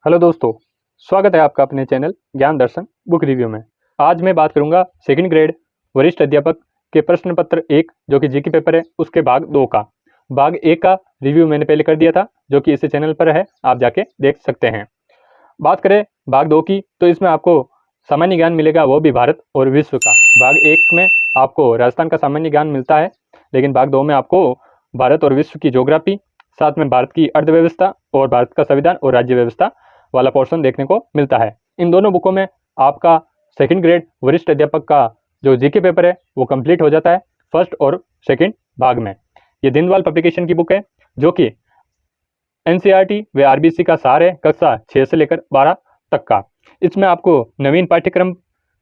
Hello दोस्तों, स्वागत है आपका अपने चैनल ज्ञान दर्शन बुक रिव्यू में। आज मैं बात करूंगा सेकंड ग्रेड वरिष्ठ अध्यापक के प्रश्न पत्र 1 जो कि जीके पेपर है, उसके भाग 2 का। भाग 1 का रिव्यू मैंने पहले कर दिया था, जो कि इस चैनल पर है, आप जाके देख सकते हैं। बात करें भाग 2 की, तो इसमें आपको सामान्य ज्ञान मिलेगा, वो भी भारत और विश्व का। भाग 1 में आपको राजस्थान का सामान्य ज्ञान मिलता है, लेकिन भाग 2 में आपको भारत और विश्व की ज्योग्राफी, साथ में भारत की अर्थव्यवस्था और भारत का संविधान और राज्य व्यवस्था वाला पोर्शन देखने को मिलता है। इन दोनों बुकों में आपका सेकंड ग्रेड वरिष्ठ अध्यापक का जो जीके पेपर है वो कंप्लीट हो जाता है फर्स्ट और सेकंड भाग में। ये दीनदयाल पब्लिकेशन की बुक है, जो कि एनसीईआरटी व आरबीसी का सार है, कक्षा 6 से लेकर 12 तक का। इसमें आपको नवीन पाठ्यक्रम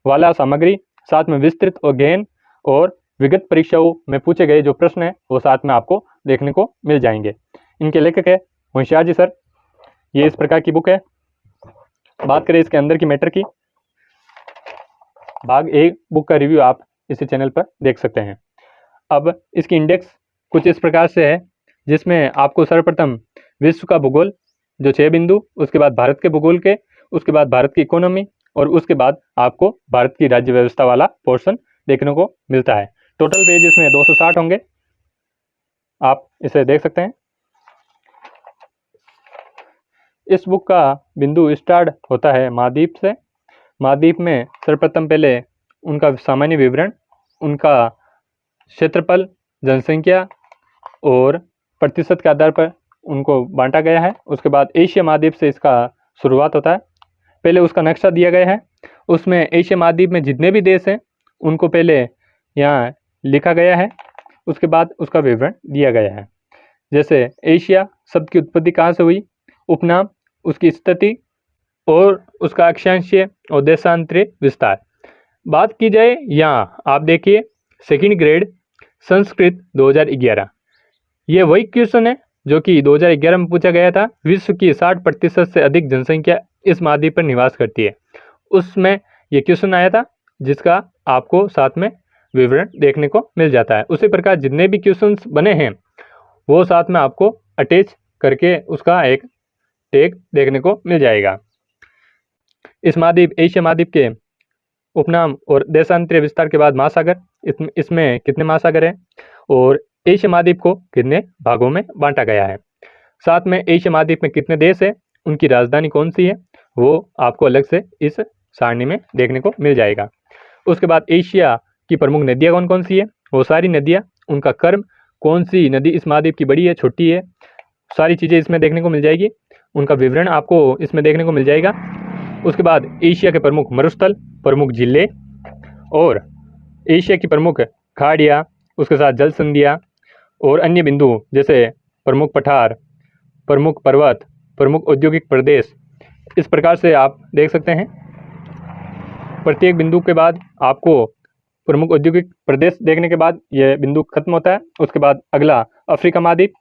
वाला सामग्री, साथ में विस्तृत और गहन और विगत परीक्षाओं में पूछे गए जो प्रश्न है वो साथ में आपको देखने को मिल जाएंगे। इनके लेखक है होशियार जी सर। ये इस प्रकार की बुक है। बात करें इसके अंदर की मैटर की, भाग 1 बुक का रिव्यू आप इसी चैनल पर देख सकते हैं। अब इसकी इंडेक्स कुछ इस प्रकार से है, जिसमें आपको सर्वप्रथम विश्व का भूगोल जो 6 बिंदु, उसके बाद भारत के भूगोल के, उसके बाद भारत की इकोनॉमी और उसके बाद आपको भारत की राज्य व्यवस्था वाला पोर्शन देखने को मिलता है। टोटल पेज इसमें 260 होंगे, आप इसे देख सकते हैं। इस बुक का बिंदु स्टार्ट होता है महाद्वीप से। महाद्वीप में सर्वप्रथम पहले उनका सामान्य विवरण, उनका क्षेत्रफल, जनसंख्या और प्रतिशत के आधार पर उनको बांटा गया है। उसके बाद एशिया महाद्वीप से इसका शुरुआत होता है। पहले उसका नक्शा दिया गया है, उसमें एशिया महाद्वीप में जितने भी देश हैं उनको पहले यहाँ लिखा गया है, उसके बाद उसका विवरण दिया गया है। जैसे एशिया शब्द की उत्पत्ति कहाँ से हुई, उपनाम, उसकी स्थिति और उसका अक्षांशीय और देशांतरीय विस्तार। बात की जाए यहाँ आप देखिए सेकंड ग्रेड संस्कृत 2011, ये वही क्वेश्चन है जो कि 2011 में पूछा गया था। विश्व की 60% से अधिक जनसंख्या इस महाद्वीप पर निवास करती है, उसमें ये क्वेश्चन आया था, जिसका आपको साथ में विवरण देखने को मिल जाता है। उसी प्रकार जितने भी क्वेश्चंस बने हैं वो साथ में आपको अटैच करके उसका एक टैग देखने को मिल जाएगा। इस महाद्वीप एशिया महाद्वीप के उपनाम और देशांतरीय विस्तार के बाद महासागर, इसमें कितने महासागर हैं और एशिया महाद्वीप को कितने भागों में बांटा गया है। साथ में एशिया महाद्वीप में कितने देश हैं, उनकी राजधानी कौन सी है, वो आपको अलग से इस सारणी में देखने को मिल जाएगा। उसके बाद एशिया की प्रमुख नदियाँ कौन कौन सी है, वो सारी नदियाँ, उनका क्रम, कौन सी नदी इस महाद्वीप की बड़ी है, छोटी है, सारी चीज़ें इसमें देखने को मिल जाएगी। उनका विवरण आपको इसमें देखने को मिल जाएगा। उसके बाद एशिया के प्रमुख मरुस्थल, प्रमुख जिले और एशिया की प्रमुख खाड़ियाँ, उसके साथ जल संधियाँ और अन्य बिंदु जैसे प्रमुख पठार, प्रमुख पर्वत, प्रमुख औद्योगिक प्रदेश, इस प्रकार से आप देख सकते हैं। प्रत्येक बिंदु के बाद आपको प्रमुख औद्योगिक प्रदेश देखने के बाद यह बिंदु खत्म होता है। उसके बाद अगला अफ्रीका महाद्वीप,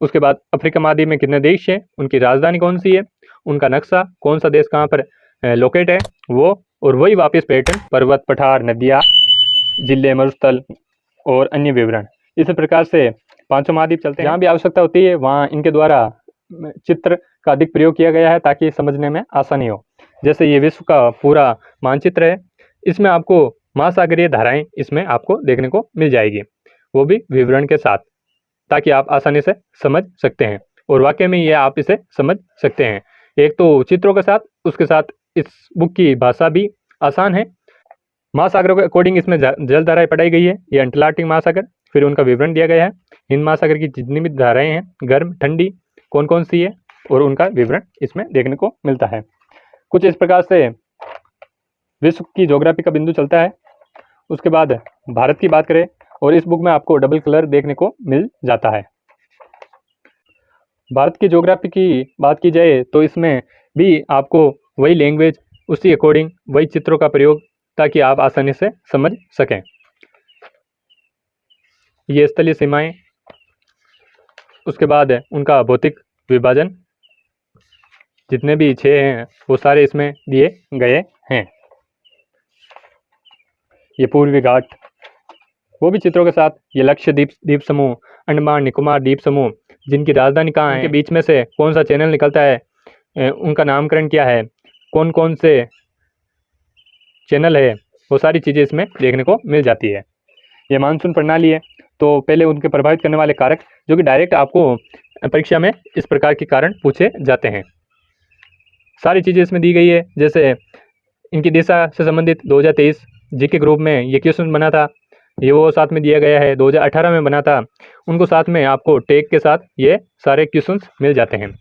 उसके बाद अफ्रीका महाद्वीप में कितने देश हैं, उनकी राजधानी कौन सी है, उनका नक्शा, कौन सा देश कहाँ पर लोकेट है वो, और वही वापस पैटर्न, पर्वत, पठार, नदियाँ, जिले, मरुस्थल और अन्य विवरण। इस प्रकार से 5 महाद्वीप चलते हैं। जहाँ भी आवश्यकता होती है वहाँ इनके द्वारा चित्र का अधिक प्रयोग किया गया है ताकि समझने में आसानी हो। जैसे ये विश्व का पूरा मानचित्र है, इसमें आपको महासागरीय धाराएं इसमें आपको देखने को मिल जाएगी, वो भी विवरण के साथ, ताकि आप आसानी से समझ सकते हैं। और वाकई में ये आप इसे समझ सकते हैं, एक तो चित्रों के साथ, उसके साथ इस बुक की भाषा भी आसान है। महासागरों के अकॉर्डिंग इसमें जलधाराएं पढ़ाई गई है। ये अंटार्कटिक महासागर, फिर उनका विवरण दिया गया है। हिंद महासागर की जितनी भी धाराएं हैं, गर्म, ठंडी, कौन कौन सी है, और उनका विवरण इसमें देखने को मिलता है। कुछ इस प्रकार से विश्व की ज्योग्राफी का बिंदु चलता है। उसके बाद भारत की बात करें, और इस बुक में आपको डबल कलर देखने को मिल जाता है। भारत की ज्योग्राफी की बात की जाए तो इसमें भी आपको वही लैंग्वेज, उसी अकॉर्डिंग वही चित्रों का प्रयोग, ताकि आप आसानी से समझ सकें। ये स्थलीय सीमाएं, उसके बाद उनका भौतिक विभाजन, जितने भी 6 हैं वो सारे इसमें दिए गए हैं। ये पूर्वी घाट, वो भी चित्रों के साथ। ये लक्षद्वीप द्वीप समूह, अंडमान निकोबार द्वीप समूह, जिनकी राजधानी कहाँ है, इनके बीच में से कौन सा चैनल निकलता है, उनका नामकरण क्या है, कौन कौन से चैनल है, वो सारी चीज़ें इसमें देखने को मिल जाती है। ये मानसून प्रणाली है, तो पहले उनके प्रभावित करने वाले कारक जो कि डायरेक्ट आपको परीक्षा में इस प्रकार के कारण पूछे जाते हैं, सारी चीज़ें इसमें दी गई है। जैसे इनकी दिशा से संबंधित 2023 जीके ग्रुप में ये क्वेश्चन बना था, ये वो साथ में दिया गया है। 2018 में बना था, उनको साथ में आपको टैग के साथ ये सारे क्वेश्चंस मिल जाते हैं।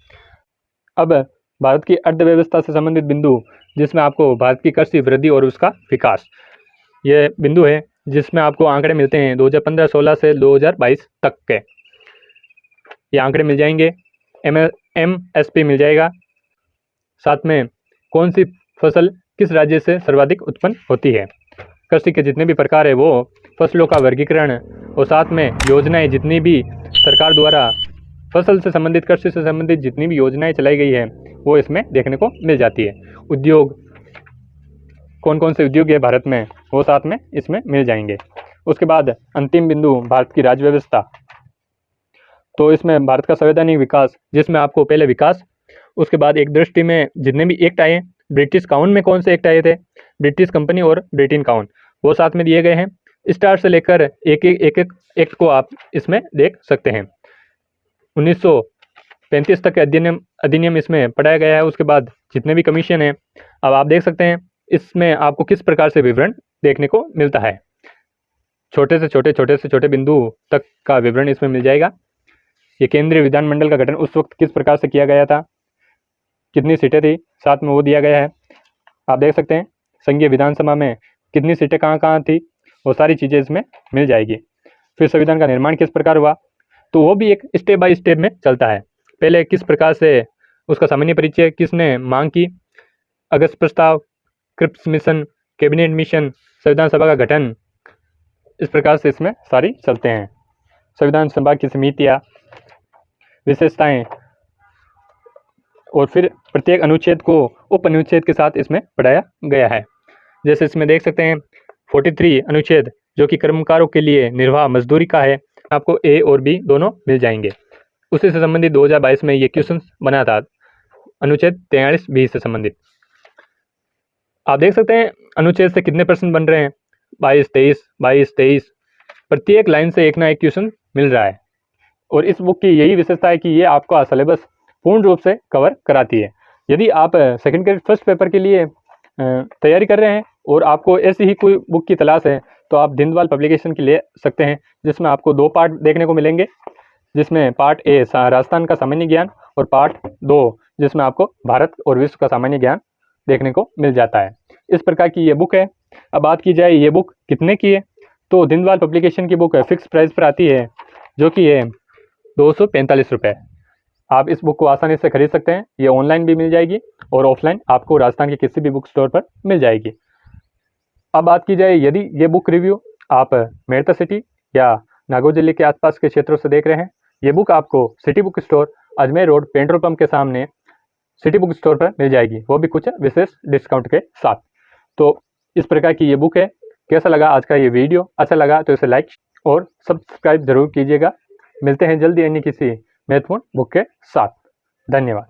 अब भारत की अर्थव्यवस्था से संबंधित बिंदु, जिसमें आपको भारत की कृषि वृद्धि और उसका विकास, ये बिंदु है जिसमें आपको आंकड़े मिलते हैं 2015-16 से 2022 तक के, ये आंकड़े मिल जाएंगे। MSP मिल जाएगा, साथ में कौन सी फसल किस राज्य से सर्वाधिक उत्पन्न होती है, कृषि के जितने भी प्रकार है वो, फसलों का वर्गीकरण, और साथ में योजनाएं, जितनी भी सरकार द्वारा फसल से संबंधित, कृषि से संबंधित जितनी भी योजनाएं चलाई गई है वो इसमें देखने को मिल जाती है। उद्योग, कौन कौन से उद्योग है भारत में, वो साथ में इसमें मिल जाएंगे। उसके बाद अंतिम बिंदु भारत की राज्य व्यवस्था, तो इसमें भारत का संवैधानिक विकास, जिसमें आपको पहले विकास, उसके बाद एक दृष्टि में जितने भी एक्ट आए, ब्रिटिश काउंट में कौन से एक्ट आए थे, ब्रिटिश कंपनी और ब्रिटेन काउंट, वो साथ में दिए गए हैं। स्टार से लेकर एक एक एक्ट को आप इसमें देख सकते हैं। 1935 तक के अधिनियम इसमें पढ़ाया गया है। उसके बाद जितने भी कमीशन है, अब आप देख सकते हैं इसमें आपको किस प्रकार से विवरण देखने को मिलता है। छोटे से छोटे बिंदु तक का विवरण इसमें मिल जाएगा। ये केंद्रीय विधानमंडल का गठन उस वक्त किस प्रकार से किया गया था, कितनी सीटें थी, साथ में वो दिया गया है। आप देख सकते हैं संघीय विधानसभा में कितनी सीटें कहाँ कहाँ थी, वो सारी चीज़ें इसमें मिल जाएगी। फिर संविधान का निर्माण किस प्रकार हुआ, तो वो भी एक स्टेप बाय स्टेप में चलता है। पहले किस प्रकार से उसका सामान्य परिचय किसने मांग की, अगस्त प्रस्ताव, क्रिप्स मिशन, कैबिनेट मिशन, संविधान सभा का गठन, इस प्रकार से इसमें सारी चलते हैं। संविधान सभा की समितियाँ, विशेषताएं, और फिर प्रत्येक अनुच्छेद को उप अनुच्छेद के साथ इसमें पढ़ाया गया है। जैसे इसमें देख सकते हैं 43 अनुच्छेद जो कि कर्मकारों के लिए निर्वाह मजदूरी का है, आपको ए और बी दोनों मिल जाएंगे। उसी से संबंधित 2022 में ये क्वेश्चन बना था, अनुच्छेद 43B से संबंधित। आप देख सकते हैं अनुच्छेद से कितने प्रश्न बन रहे हैं, 22-23 प्रत्येक लाइन से एक ना एक क्वेश्चन मिल रहा है। और इस बुक की यही विशेषता है कि ये आपका सिलेबस पूर्ण रूप से कवर कराती है। यदि आप सेकंड ग्रेड फर्स्ट पेपर के लिए तैयारी कर रहे हैं और आपको ऐसी ही कोई बुक की तलाश है, तो आप दीनदयाल पब्लिकेशन की ले सकते हैं, जिसमें आपको 2 पार्ट देखने को मिलेंगे, जिसमें पार्ट ए राजस्थान का सामान्य ज्ञान और पार्ट 2 जिसमें आपको भारत और विश्व का सामान्य ज्ञान देखने को मिल जाता है। इस प्रकार की ये बुक है। अब बात की जाए ये बुक कितने की है, तो दीनदयाल पब्लिकेशन की बुक फिक्स प्राइस पर आती है, जो कि है 245 रुपये। आप इस बुक को आसानी से खरीद सकते हैं। ये ऑनलाइन भी मिल जाएगी और ऑफलाइन आपको राजस्थान के किसी भी बुक स्टोर पर मिल जाएगी। अब बात की जाए यदि ये बुक रिव्यू आप मेरठ सिटी या नागौर जिले के आसपास के क्षेत्रों से देख रहे हैं, ये बुक आपको city book store Ajmer road petrol pump के सामने सिटी बुक स्टोर पर मिल जाएगी, वो भी कुछ विशेष डिस्काउंट के साथ। तो इस प्रकार की ये बुक है। कैसा लगा आज का ये वीडियो, अच्छा लगा तो इसे लाइक और सब्सक्राइब जरूर कीजिएगा। मिलते हैं जल्दी अन्य किसी महत्वपूर्ण बुक के साथ। धन्यवाद।